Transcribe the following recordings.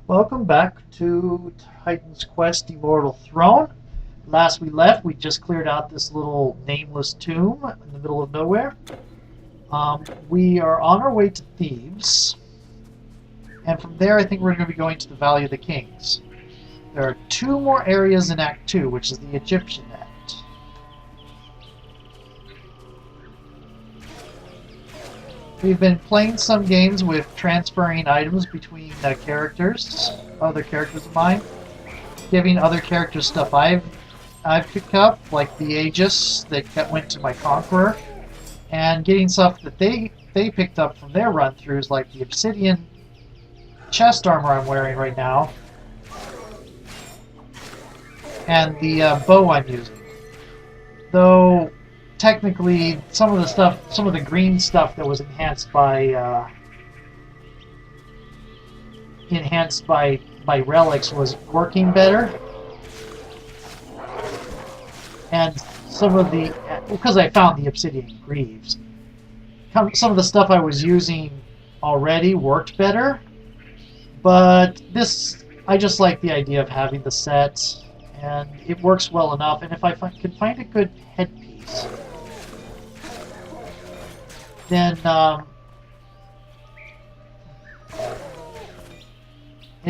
Welcome back to Titan's Quest Immortal Throne. Last we left, we just cleared out this little nameless tomb in the middle of nowhere. We are on our way to Thebes, and from there I think we're going to be going to the Valley of the Kings. There are two more areas in Act 2, which is the Egyptian Act. We've been playing some games with transferring items between characters, other characters of mine, giving other characters stuff I've picked up, like the Aegis that went to my Conqueror, and getting stuff that they picked up from their run-throughs, like the obsidian chest armor I'm wearing right now, and the bow I'm using. Though technically, some of the green stuff that was enhanced by relics was working better, and some of the because I found the obsidian greaves, some of the stuff I was using already worked better. But this, I just like the idea of having the set, and it works well enough. And if I can find a good headpiece, then and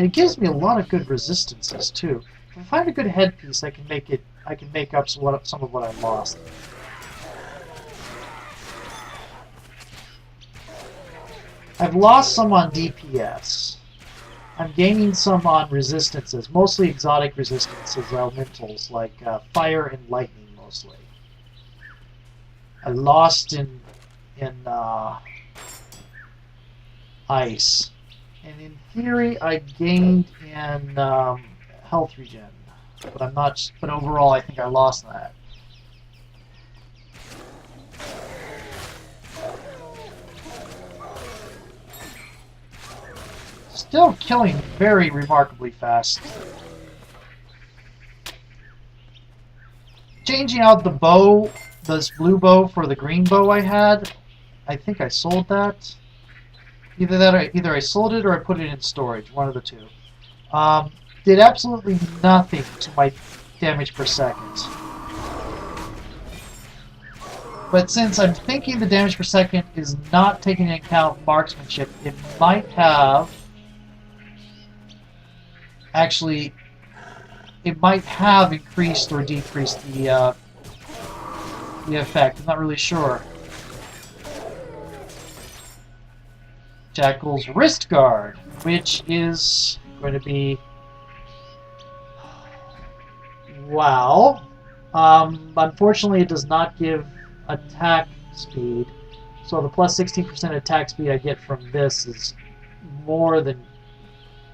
it gives me a lot of good resistances too. If I find a good headpiece, I can make it. I can make up some of what I lost. I've lost some on DPS. I'm gaining some on resistances, mostly exotic resistances, elementals, like fire and lightning mostly. I lost in ice. And in theory, I gained in health regen. But I'm not. But overall, I think I lost that. Still killing very remarkably fast. Changing out the bow, this blue bow for the green bow I had. I think I sold that. Either I sold it or I put it in storage. One of the two. Did absolutely nothing to my damage per second. But since I'm thinking the damage per second is not taking into account marksmanship, it might have actually, it might have increased or decreased the effect. I'm not really sure. Jackal's wrist guard, which is going to be, wow. Unfortunately, it does not give attack speed, so the plus 16% attack speed I get from this is more than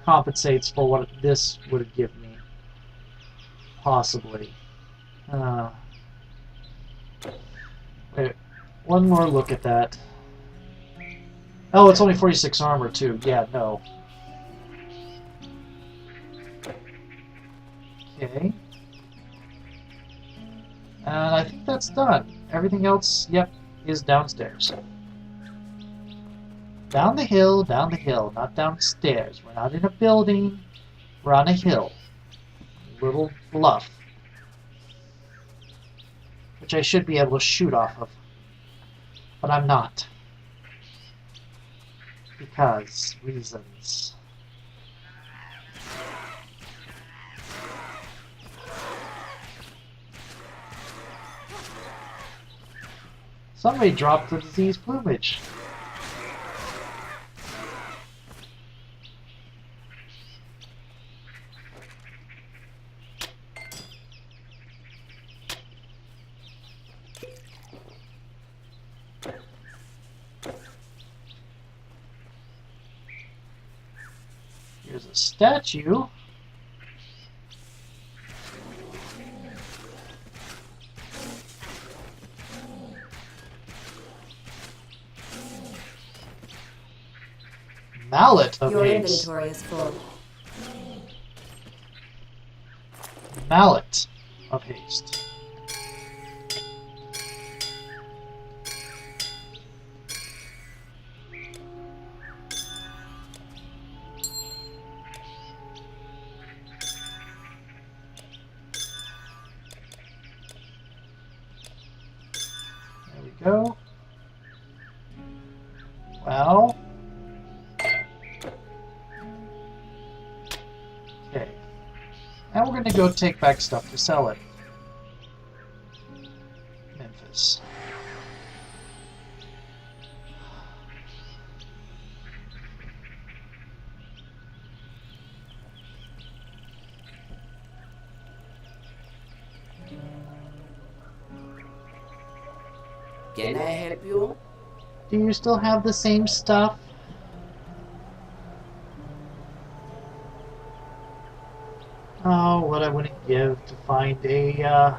compensates for what this would give me, possibly. Wait, one more look at that. Oh, it's only 46 armor too. Yeah, no. Okay. And I think that's done. Everything else, yep, is downstairs. Down the hill, not downstairs. We're not in a building. We're on a hill. A little bluff. Which I should be able to shoot off of. But I'm not. Because reasons. Somebody dropped the disease plumage. Here's a statue. Mallet of Your haste. inventory is full. Mallet of haste. go. Well. Okay. Now we're going to go take back stuff to sell it. Memphis. Can I help you? Do you still have the same stuff? Oh, what I wouldn't give to find a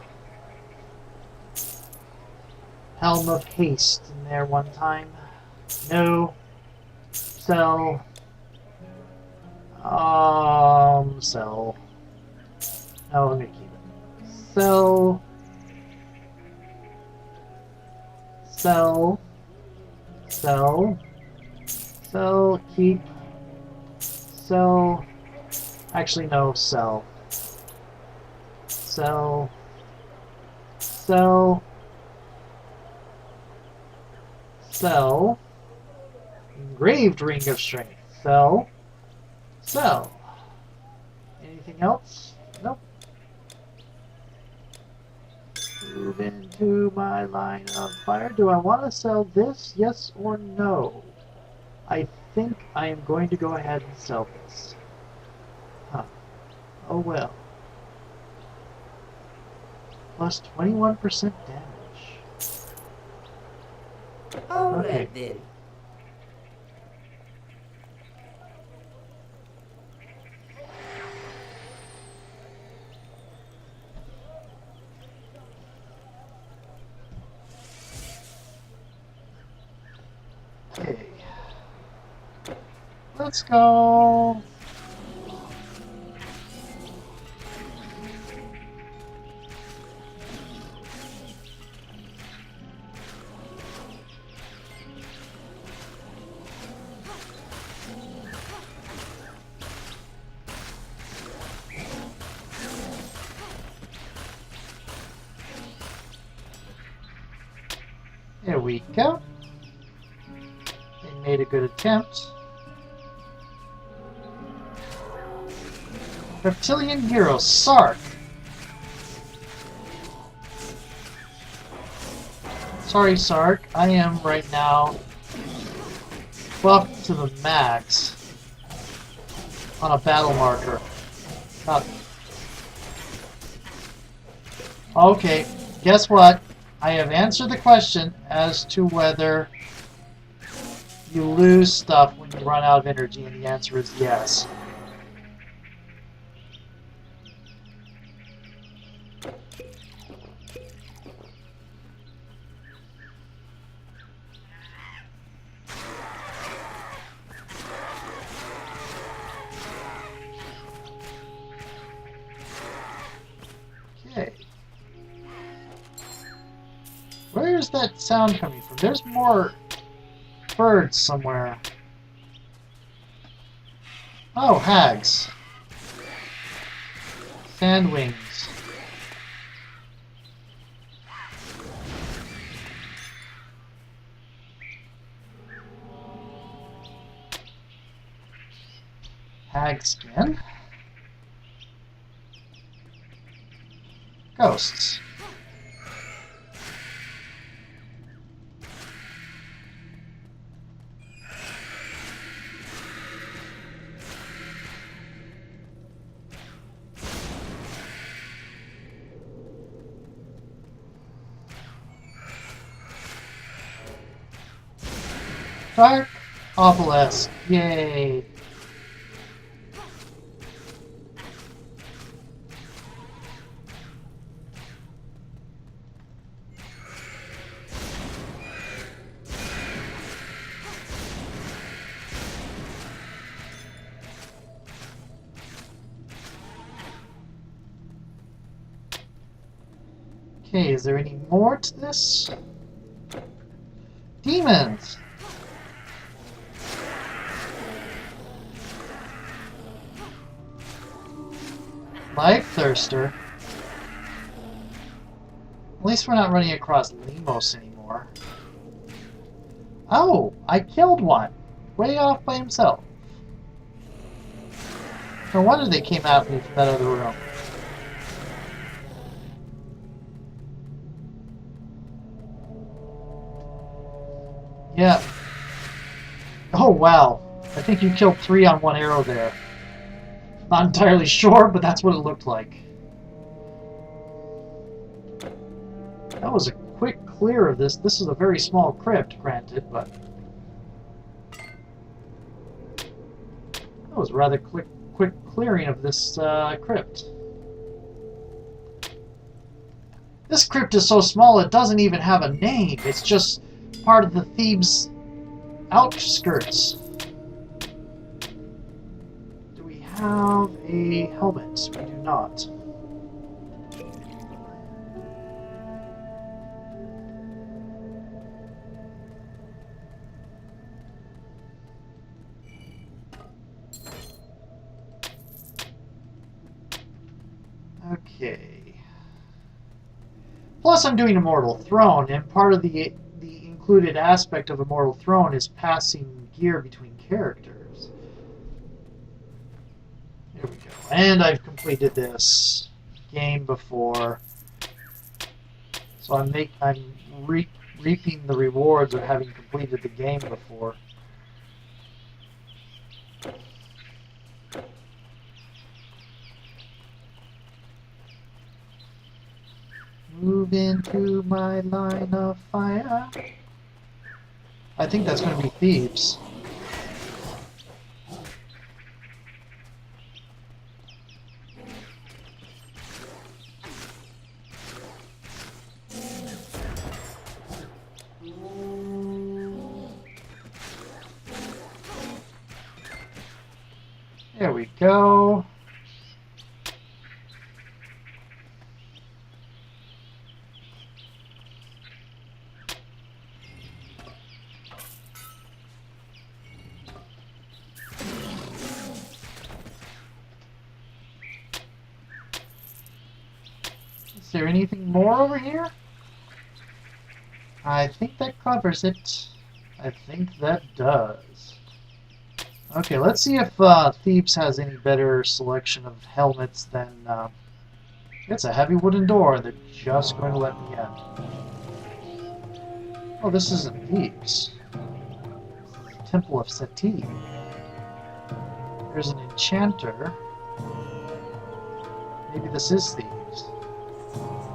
helm of haste in there one time. No. Sell. Sell. No, I'm gonna keep it. Sell. Sell. Sell. Sell. Keep. Sell. Actually, no. Sell. Sell. Sell. Sell. Engraved Ring of Strength. Sell. Sell. Anything else? Nope. Move into my line of fire. Do I want to sell this? Yes or no? I think I am going to go ahead and sell this. Huh. Oh well. Plus 21% damage. Alright then. Okay. Let's go. There we go. They made a good attempt. Reptilian hero, Sark. Sorry, Sark. I am right now buffed to the max on a battle marker. Not... Okay, guess what? I have answered the question as to whether you lose stuff when you run out of energy, and the answer is yes. Okay. Where's that sound coming from? There's more birds somewhere. Oh, hags. Sandwings. Hag skin. Ghosts. Dark Obelisk. Yay. Okay, is there any more to this? Demons! Life Thirster. At least we're not running across Lemos anymore. more. Oh, I killed one. Way off by himself. No wonder they came at me from that other room. Yeah. Oh, wow. I think you killed 3 on 1 arrow there. Not entirely sure, but that's what it looked like. That was a quick clear of this. This is a very small crypt, granted, but... that was a rather quick clearing of this crypt. This crypt is so small it doesn't even have a name. It's just part of the Thebes outskirts. Do we have a helmet? We do not. Okay. Plus, I'm doing Immortal Throne, and part of the included aspect of Immortal Throne is passing gear between characters. There we go. And I've completed this game before, so I'm reaping the rewards of having completed the game before. Move into my line of fire. I think that's going to be Thebes. There we go. Is there anything more over here? I think that covers it. I think that does. Okay, let's see if Thebes has any better selection of helmets than... it's a heavy wooden door. They're just going to let me in. Oh, this isn't Thebes. Temple of Seti. There's an enchanter. Maybe this is Thebes.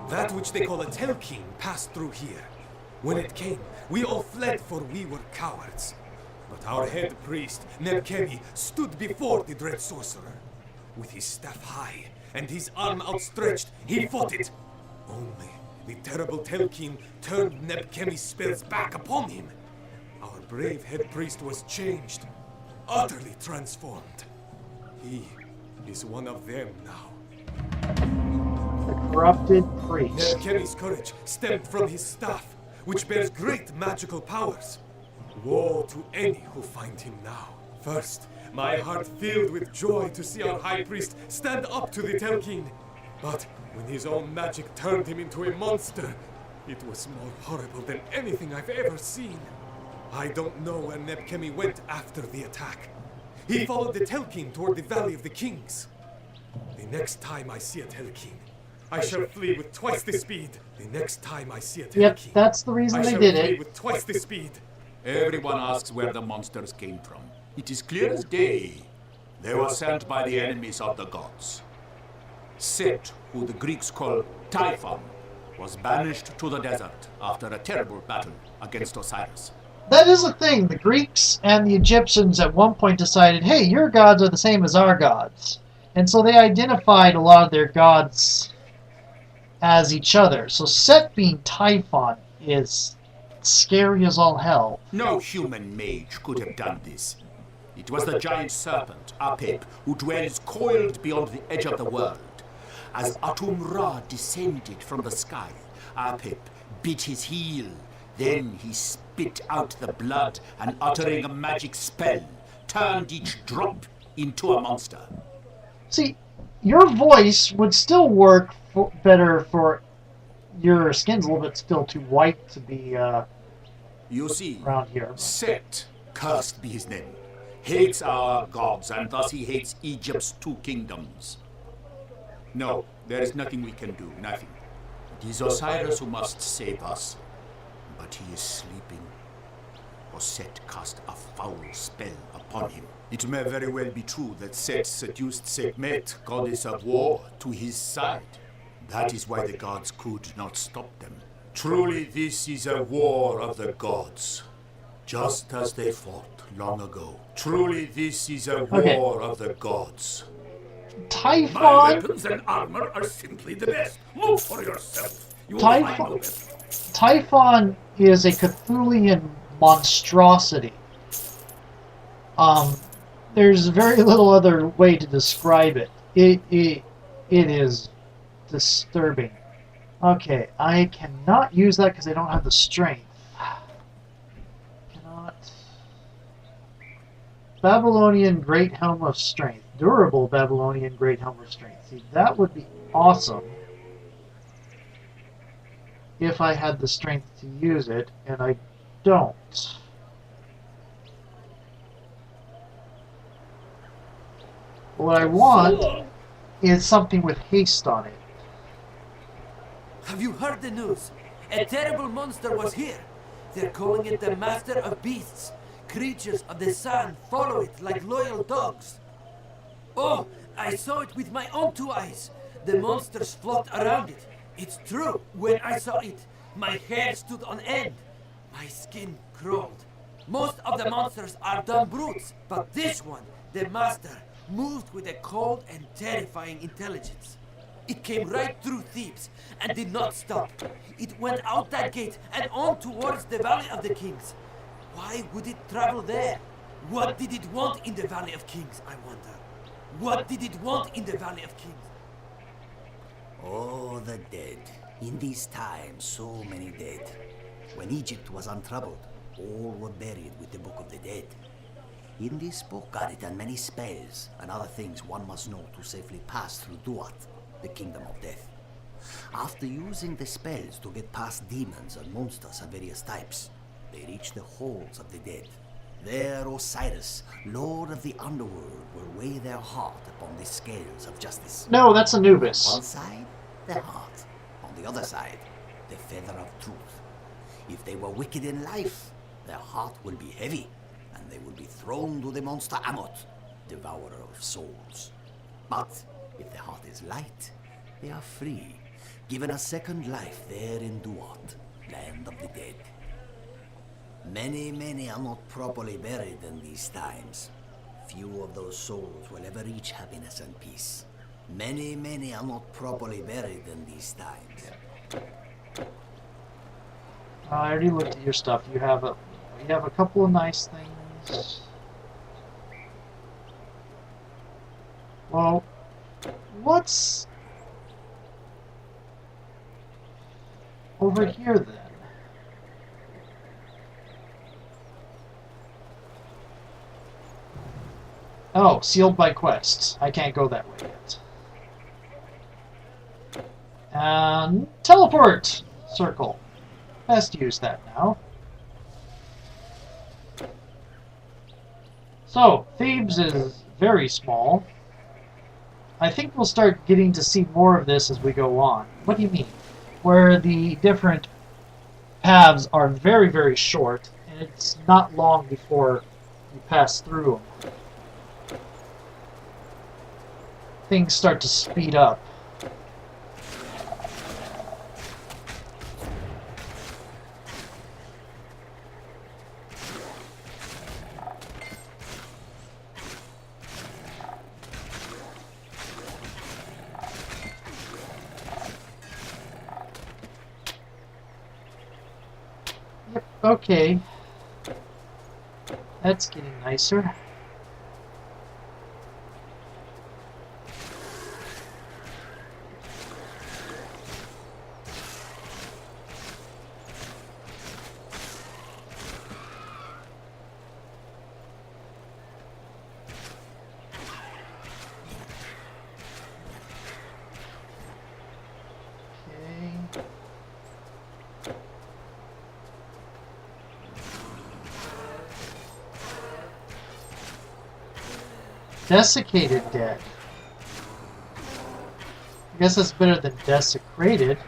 That which they call a Telkin passed through here. When it came, we all fled, for we were cowards. But our head priest, Nebkemi, stood before the dread sorcerer. With his staff high and his arm outstretched, he fought it. Only the terrible Telkin turned Nebkemi's spells back upon him. Our brave head priest was changed, utterly transformed. He is one of them now. The corrupted priest. Nebkemi's courage stemmed from his staff, which bears great magical powers. Woe to any who find him now. First, my heart filled with joy to see our high priest stand up to the Telkin. But when his own magic turned him into a monster, it was more horrible than anything I've ever seen. I don't know where Nebkemi went after the attack. He followed the Telkin toward the Valley of the Kings. The next time I see a Telkin, I shall flee with twice the speed. The next time I see a Telkin, Yep, that's the reason they did flee it. with twice the speed. Everyone asks where the monsters came from. It is clear as day. They were sent by the enemies of the gods. Set, who the Greeks call Typhon, was banished to the desert after a terrible battle against Osiris. That is the thing. The Greeks and the Egyptians at one point decided, hey, your gods are the same as our gods. And so they identified a lot of their gods as each other. So Set being Typhon is scary as all hell. No human mage could have done this. It was the giant serpent, Apep, who dwells coiled beyond the edge of the world. As Atum-Ra descended from the sky, Apep bit his heel. Then he spit out the blood and, uttering a magic spell, turned each drop into a monster. See, your voice would still work better for your skin's a little bit still too white to be You see, around here. Set, cursed be his name, hates our gods, and thus he hates Egypt's 2 kingdoms. No, there is nothing we can do, nothing. It is Osiris who must save us, but he is sleeping. For Set cast a foul spell upon him. It may very well be true that Set seduced Sekhmet, goddess of war, to his side. That is why the gods could not stop them. Truly this is a war of the gods, just as they fought long ago. Truly this is a war of the gods. My Typhon! weapons and armor are simply the best. Look for yourself. You will find no better. Typhon is a Cthulhian monstrosity. There's very little other way to describe it. It is disturbing. Okay, I cannot use that because I don't have the strength. Cannot. Babylonian Great Helm of Strength. Durable Babylonian Great Helm of Strength. See, that would be awesome if I had the strength to use it, and I don't. What I want is something with haste on it. Have you heard the news? A terrible monster was here. They're calling it the Master of Beasts. Creatures of the sun follow it like loyal dogs. Oh, I saw it with my own 2 eyes. The monsters flocked around it. It's true. When I saw it, my hair stood on end. My skin crawled. Most of the monsters are dumb brutes, but this one, the Master, moved with a cold and terrifying intelligence. It came right through Thebes and did not stop. It went out that gate and on towards the Valley of the Kings. Why would it travel there? What did it want in the Valley of Kings, I wonder? What did it want in the Valley of Kings? Oh, the dead. In these times, so many dead. When Egypt was untroubled, all were buried with the Book of the Dead. In this book are written many spells and other things one must know to safely pass through Duat, the kingdom of death. After using the spells to get past demons and monsters of various types, they reach the halls of the dead. There Osiris, lord of the underworld, will weigh their heart upon the scales of justice. No, that's Anubis. One side, their heart. On the other side, the feather of truth. If they were wicked in life, their heart will be heavy, and they will be thrown to the monster Amot, devourer of souls. But if the heart is light, they are free, given a second life there in Duat, land of the dead. Many are not properly buried in these times. Few of those souls will ever reach happiness and peace. Many are not properly buried in these times. I already looked at your stuff. You have a couple of nice things. Well, what's over here then? Oh, sealed by quests. I can't go that way yet. And teleport circle. Best use that now. So, Thebes is very small. I think we'll start getting to see more of this as we go on. What do you mean? Where the different paths are very short, and it's not long before you pass through them. Things start to speed up. Yep, okay. That's getting nicer. Desiccated dead. I guess that's better than desecrated.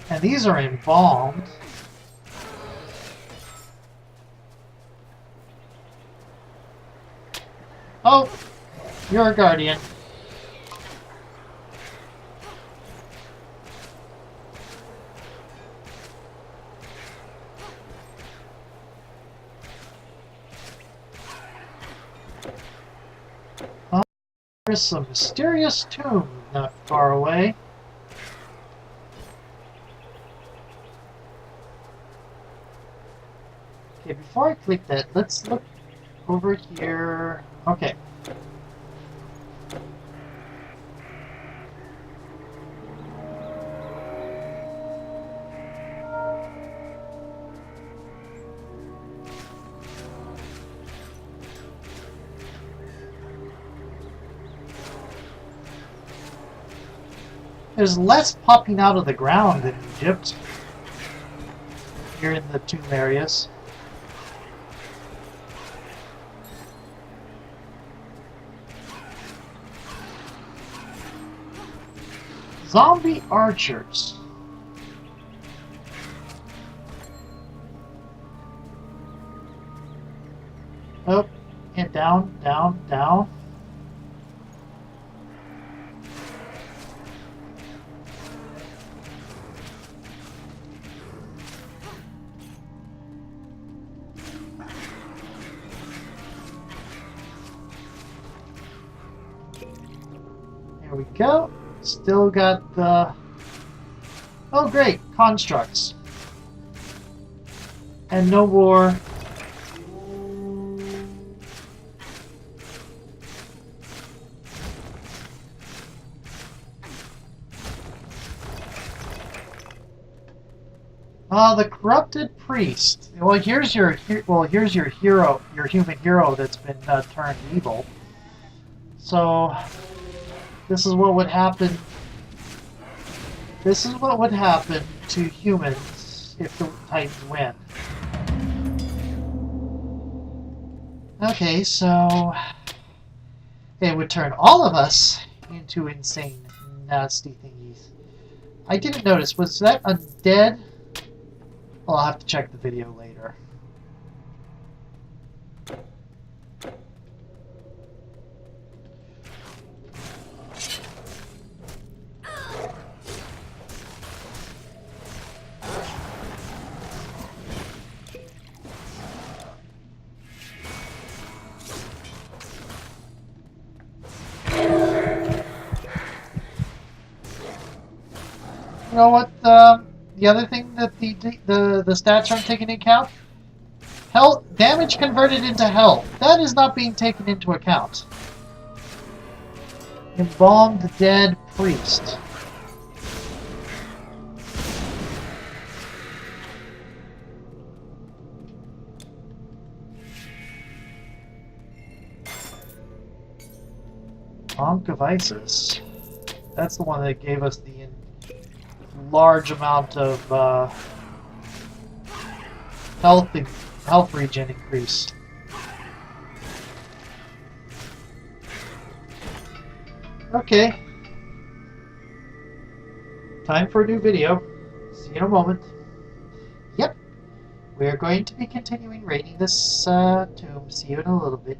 And these are embalmed. Oh, you're a guardian. Oh, there's some mysterious tomb not far away. Okay, before I click that, let's look over here. Okay. There's less popping out of the ground in Egypt. Here in the tomb areas. Zombie archers. Up and down, down, down. There we go. Still got the... Oh great, constructs. And no more... the corrupted priest. Well, here's your hero, your human hero that's been turned evil. So... This is what would happen. This is what would happen to humans if the Titans win. Okay, so it would turn all of us into insane, nasty thingies. I didn't notice. Was that undead? Well, I'll have to check the video later. You know what? The other thing that the stats aren't taken into account? Health damage converted into health. That is not being taken into account. Embalmed dead priest. Ankh of Isis. That's the one that gave us the large amount of health regen increase. Okay. Time for a new video. See you in a moment. Yep. We're going to be continuing raiding this tomb. See you in a little bit.